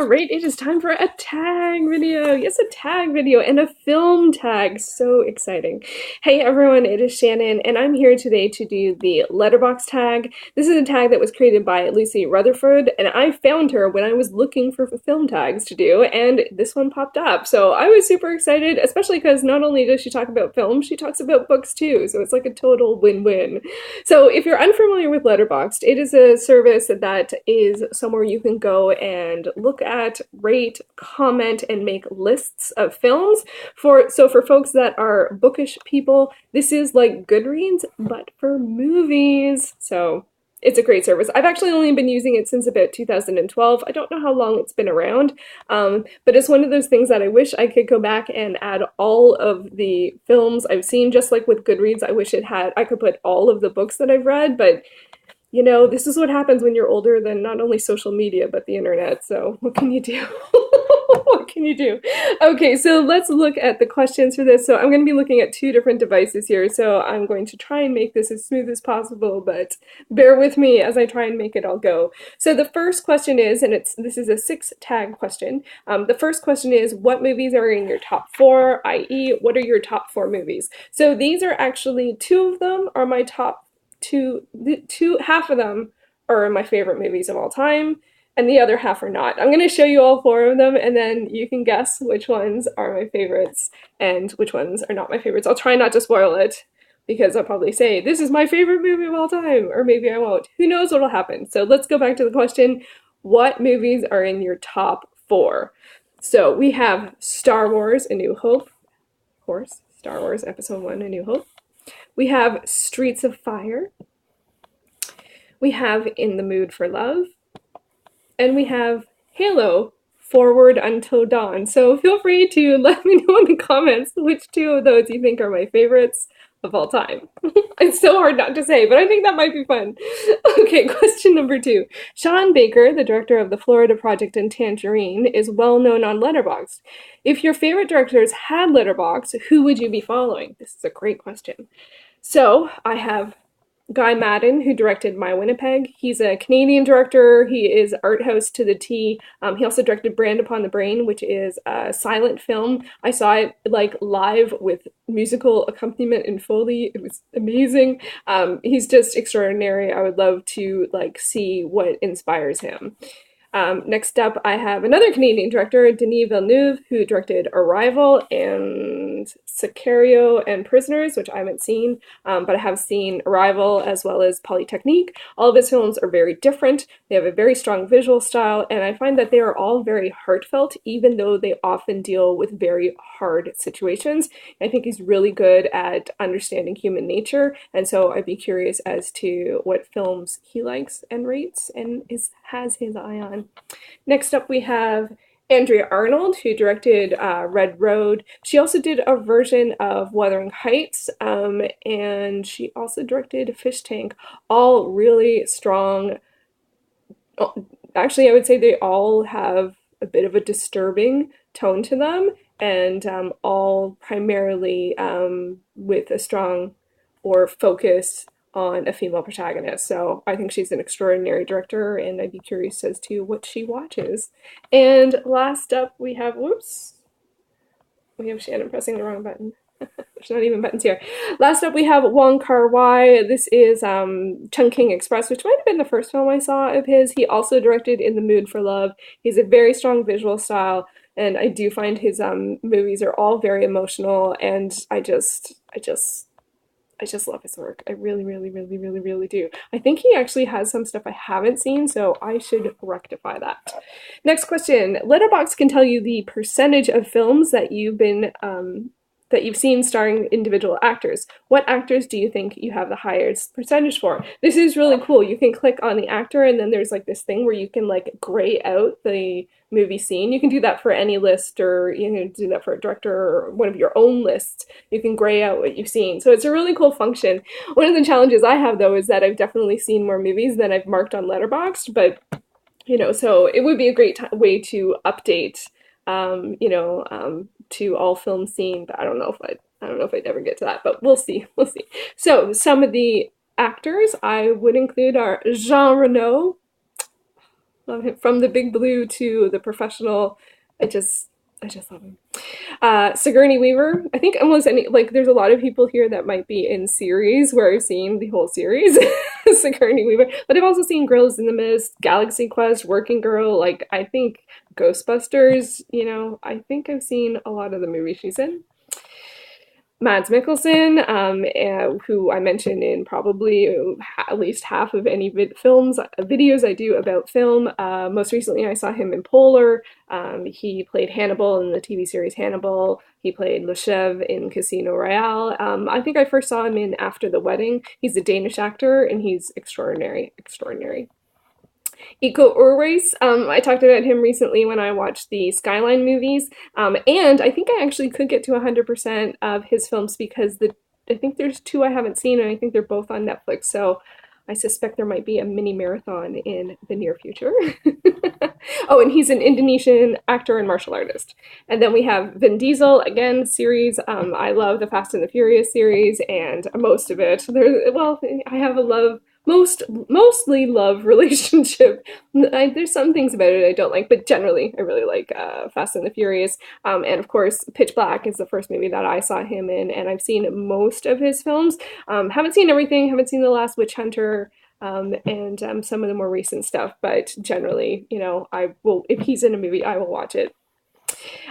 Alright, it is time for a tag video. Yes, a tag video and a film tag. So exciting. Hey everyone, it is Shannon and I'm here today to do the Letterboxd tag. This is a tag that was created by Lucy Rutherford and I found her when I was looking for film tags to do and this one popped up. So I was super excited, especially because not only does she talk about film, she talks about books too. So it's like a total win-win. So if you're unfamiliar with Letterboxd, it is a service that is somewhere you can go and look at, rate, comment, and make lists of films. For folks that are bookish people, this is like Goodreads, but for movies. So it's a great service. I've actually only been using it since about 2012. I don't know how long it's been around, but it's one of those things that I wish I could go back and add all of the films I've seen, just like with Goodreads. I wish I could put all of the books that I've read, but you know, this is what happens when you're older than not only social media, but the internet. So what can you do? What can you do? Okay, so let's look at the questions for this. So I'm going to be looking at two different devices here. So I'm going to try and make this as smooth as possible, but bear with me as I try and make it all go. So the first question is, and this is a 6-tag question. The first question is, what movies are in your top 4, i.e., what are your top 4 movies? So these are actually, 2 of them are my top half of them are my favorite movies of all time, and the other half are not. I'm going to show you all 4 of them, and then you can guess which ones are my favorites and which ones are not my favorites. I'll try not to spoil it, because I'll probably say, this is my favorite movie of all time, or maybe I won't. Who knows what'll happen? So let's go back to the question, what movies are in your top 4? So we have Star Wars: A New Hope, of course, Star Wars Episode 1, A New Hope. We have Streets of Fire, we have In the Mood for Love, and we have Halo, Forward Until Dawn. So feel free to let me know in the comments which 2 of those you think are my favorites of all time. It's so hard not to say, but I think that might be fun. Okay, question number 2. Sean Baker, the director of the Florida Project and Tangerine, is well known on Letterboxd. If your favorite directors had Letterboxd, who would you be following? This is a great question. So I have Guy Maddin, who directed My Winnipeg. He's a Canadian director. He is art house to the T. He also directed Brand Upon the Brain, which is a silent film. I saw it like live with musical accompaniment and Foley. It was amazing. He's just extraordinary. I would love to like see what inspires him. Next up, I have another Canadian director, Denis Villeneuve, who directed Arrival and Sicario and Prisoners, which I haven't seen, but I have seen Arrival as well as Polytechnique. All of his films are very different. They have a very strong visual style, and I find that they are all very heartfelt, even though they often deal with very hard situations. I think he's really good at understanding human nature, and so I'd be curious as to what films he likes and rates and has his eye on. Next up, we have Andrea Arnold, who directed Red Road. She also did a version of Wuthering Heights, and she also directed Fish Tank. All really strong. Actually, I would say they all have a bit of a disturbing tone to them, and all primarily with a strong or focus on a female protagonist. So I think she's an extraordinary director, and I'd be curious as to what she watches. And last up, we have, we have Shannon pressing the wrong button. There's not even buttons here. Last up, we have Wong Kar-wai. This is Chungking Express, which might have been the first film I saw of his. He also directed In the Mood for Love. He has a very strong visual style, and I do find his movies are all very emotional, and I just love his work. I really, really, really, really, really do. I think he actually has some stuff I haven't seen, so I should rectify that. Next question. Letterboxd can tell you the percentage of films that you've seen starring individual actors. What actors do you think you have the highest percentage for? This is really cool. You can click on the actor, and then there's like this thing where you can like gray out the movie scene. You can do that for any list, or you can do that for a director or one of your own lists. You can gray out what you've seen. So it's a really cool function. One of the challenges I have, though, is that I've definitely seen more movies than I've marked on Letterboxd, but, you know, so it would be a great way to update, to all films seen, but I don't know if I'd ever get to that, but we'll see. So some of the actors I would include are Jean Reno, Love him. From the Big Blue to The Professional. I just I just love him. Sigourney Weaver. I think almost any like there's a lot of people here that might be in series where I've seen the whole series. Sigourney Weaver, but I've also seen Girls in the Mist, Galaxy Quest, Working Girl. Like I think Ghostbusters. I think I've seen a lot of the movies she's in. Mads Mikkelsen, who I mentioned in probably at least half of any videos I do about film. Most recently, I saw him in Polar. He played Hannibal in the TV series Hannibal. He played Le Chef in Casino Royale. I think I first saw him in After the Wedding. He's a Danish actor, and he's extraordinary, extraordinary. Iko Uwais. I talked about him recently when I watched the Skyline movies, and I think I actually could get to 100% of his films because I think there's two I haven't seen, and I think they're both on Netflix. So I suspect there might be a mini marathon in the near future. Oh, and he's an Indonesian actor and martial artist. And then we have Vin Diesel, again, series. I love the Fast and the Furious series, and most of it. I have a mostly love relationship. There's some things about it I don't like, but generally I really like Fast and the Furious. And of course, Pitch Black is the first movie that I saw him in, and I've seen most of his films. Haven't seen everything. Haven't seen The Last Witch Hunter. And some of the more recent stuff, but generally, I will, if he's in a movie, I will watch it.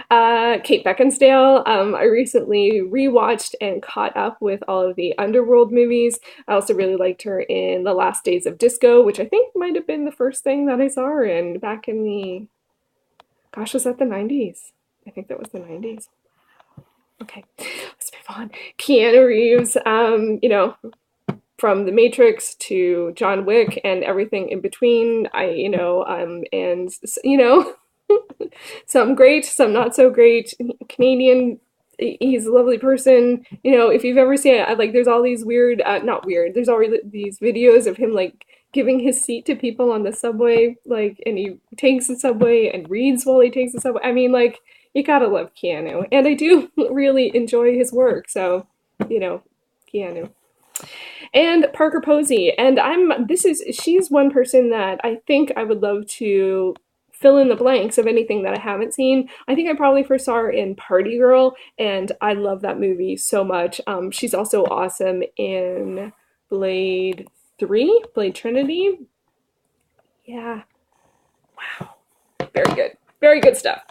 Kate Beckinsale. I recently rewatched and caught up with all of the Underworld movies. I also really liked her in The Last Days of Disco, which I think might have been the first thing that I saw her in back in gosh, was that the 90s? I think that was the 90s. Okay, let's move on. Keanu Reeves, from The Matrix to John Wick and everything in between. Some great, some not so great. Canadian, he's a lovely person. If you've ever seen it, there's all these weird, not weird, there's already these videos of him giving his seat to people on the subway, and he takes the subway and reads while he takes the subway. I mean, you gotta love Keanu. And I do really enjoy his work, so, Keanu. And Parker Posey. And she's one person that I think I would love to fill in the blanks of anything that I haven't seen. I think I probably first saw her in Party Girl, and I love that movie so much. She's also awesome in Blade 3, Blade Trinity. Yeah. Wow. Very good. Very good stuff.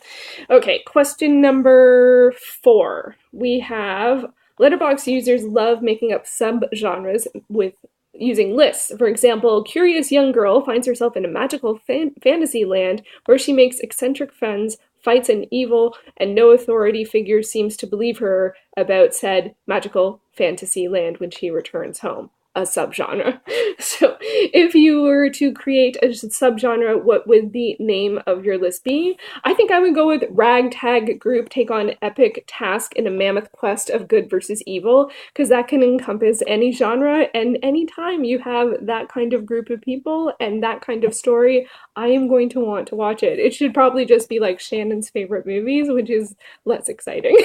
Okay, question number 4. We have Letterboxd users love making up subgenres with using lists. For example, curious young girl finds herself in a magical fantasy land where she makes eccentric friends, fights an evil, and no authority figure seems to believe her about said magical fantasy land when she returns home. A subgenre. So if you were to create a subgenre, what would the name of your list be? I think I would go with ragtag group take on epic task in a mammoth quest of good versus evil, because that can encompass any genre, and anytime you have that kind of group of people and that kind of story, I am going to want to watch it. It should probably just be like Shannon's favorite movies, which is less exciting.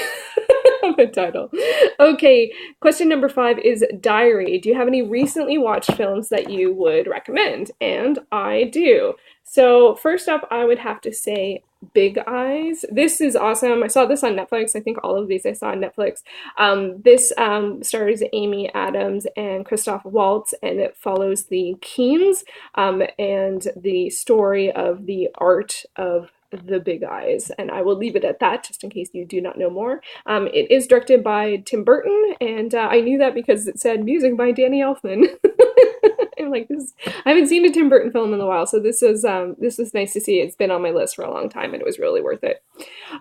The title. Okay, question number 5 is diary. Do you have any recently watched films that you would recommend? And I do. So first up, I would have to say Big Eyes. This is awesome. I saw this on Netflix. I think all of these I saw on Netflix. This stars Amy Adams and Christoph Waltz, and it follows the Keens and the story of the art of the Big Eyes, and I will leave it at that just in case you do not know more. It is directed by Tim Burton, and I knew that because it said music by Danny Elfman. I'm like, I haven't seen a Tim Burton film in a while, so this was nice to see. It's been on my list for a long time, and it was really worth it.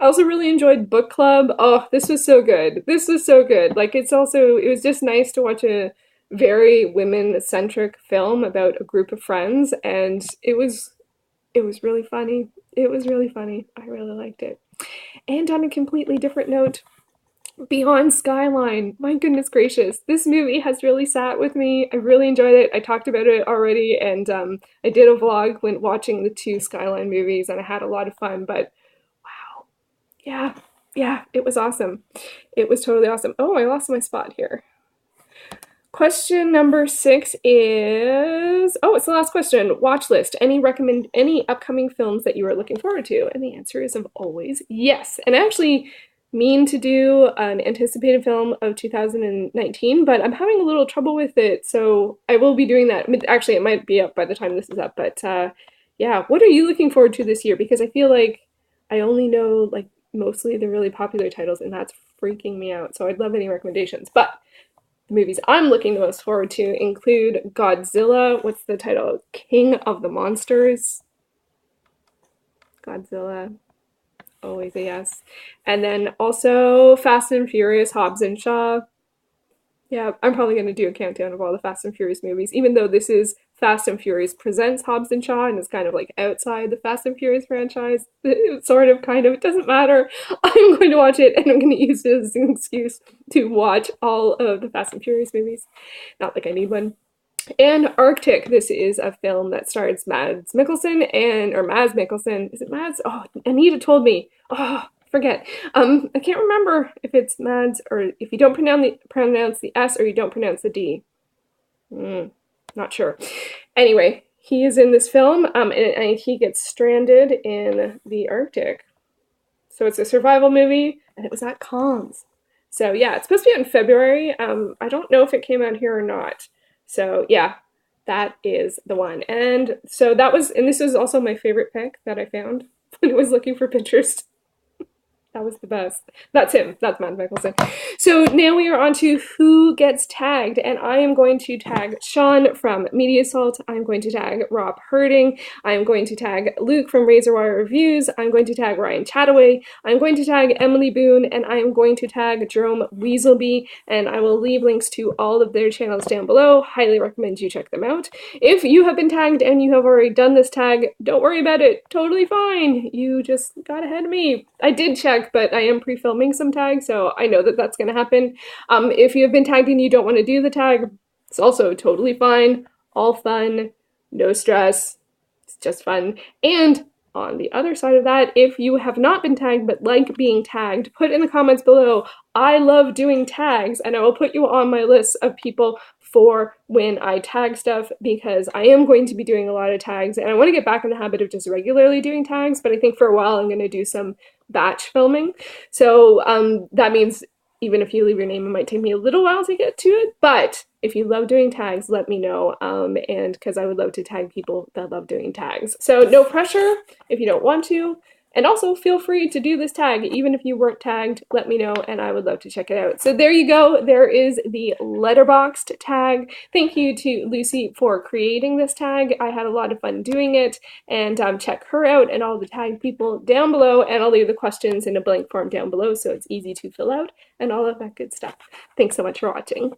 I also really enjoyed Book Club. Oh, this was so good. This was so good. It was just nice to watch a very women-centric film about a group of friends, and it was really funny. It was really funny. I really liked it. And on a completely different note, Beyond Skyline. My goodness gracious. This movie has really sat with me. I really enjoyed it. I talked about it already, and I did a vlog when watching the 2 Skyline movies, and I had a lot of fun, but wow. Yeah, it was awesome. It was totally awesome. Oh, I lost my spot here. Question number 6 is, oh, it's the last question. Watch list. Any upcoming films that you are looking forward to? And the answer is of always yes. And I actually mean to do an anticipated film of 2019, but I'm having a little trouble with it, so I will be doing that. Actually, it might be up by the time this is up, but yeah, what are you looking forward to this year? Because I feel like I only know like mostly the really popular titles, and that's freaking me out. So I'd love any recommendations. But the movies I'm looking the most forward to include Godzilla. What's the title? King of the Monsters. Godzilla. Always a yes. And then also Fast and Furious, Hobbs and Shaw. Yeah, I'm probably going to do a countdown of all the Fast and Furious movies, even though this is Fast and Furious Presents Hobbs and Shaw and it's kind of like outside the Fast and Furious franchise. Sort of, kind of, it doesn't matter. I'm going to watch it and I'm going to use it as an excuse to watch all of the Fast and Furious movies. Not like I need one. And Arctic. This is a film that stars Mads Mikkelsen or Mads Mikkelsen. Is it Mads? Oh, Anita told me. Oh, forget. I can't remember if it's Mads or if you don't pronounce the S or you don't pronounce the D. Not sure. Anyway, he is in this film, and he gets stranded in the Arctic. So it's a survival movie, and it was at Cannes. So yeah, it's supposed to be out in February. I don't know if it came out here or not. So yeah, that is the one. And so this was also my favorite pick that I found when I was looking for pictures. That was the best. That's him. That's Matt Mickelson. So now we are on to who gets tagged, and I am going to tag Sean from Media Assault. I'm going to tag Rob Herding. I'm going to tag Luke from Razorwire Reviews. I'm going to tag Ryan Chataway. I'm going to tag Emily Boone, and I am going to tag Jerome Weaselby, and I will leave links to all of their channels down below. Highly recommend you check them out. If you have been tagged and you have already done this tag, don't worry about it. Totally fine. You just got ahead of me. I did check, but I am pre-filming some tags, so I know that that's going to happen. If you have been tagged and you don't want to do the tag, it's also totally fine. All fun, no stress. It's just fun. And on the other side of that, if you have not been tagged but like being tagged, put in the comments below, I love doing tags, and I will put you on my list of people for when I tag stuff, because I am going to be doing a lot of tags, and I want to get back in the habit of just regularly doing tags, but I think for a while I'm going to do some batch filming. So that means even if you leave your name, it might take me a little while to get to it, but if you love doing tags, let me know, and because I would love to tag people that love doing tags. So no pressure if you don't want to. And also feel free to do this tag, even if you weren't tagged, let me know and I would love to check it out. So there you go, there is the Letterboxd tag. Thank you to Lucy for creating this tag. I had a lot of fun doing it, and check her out and all the tag people down below, and I'll leave the questions in a blank form down below so it's easy to fill out and all of that good stuff. Thanks so much for watching.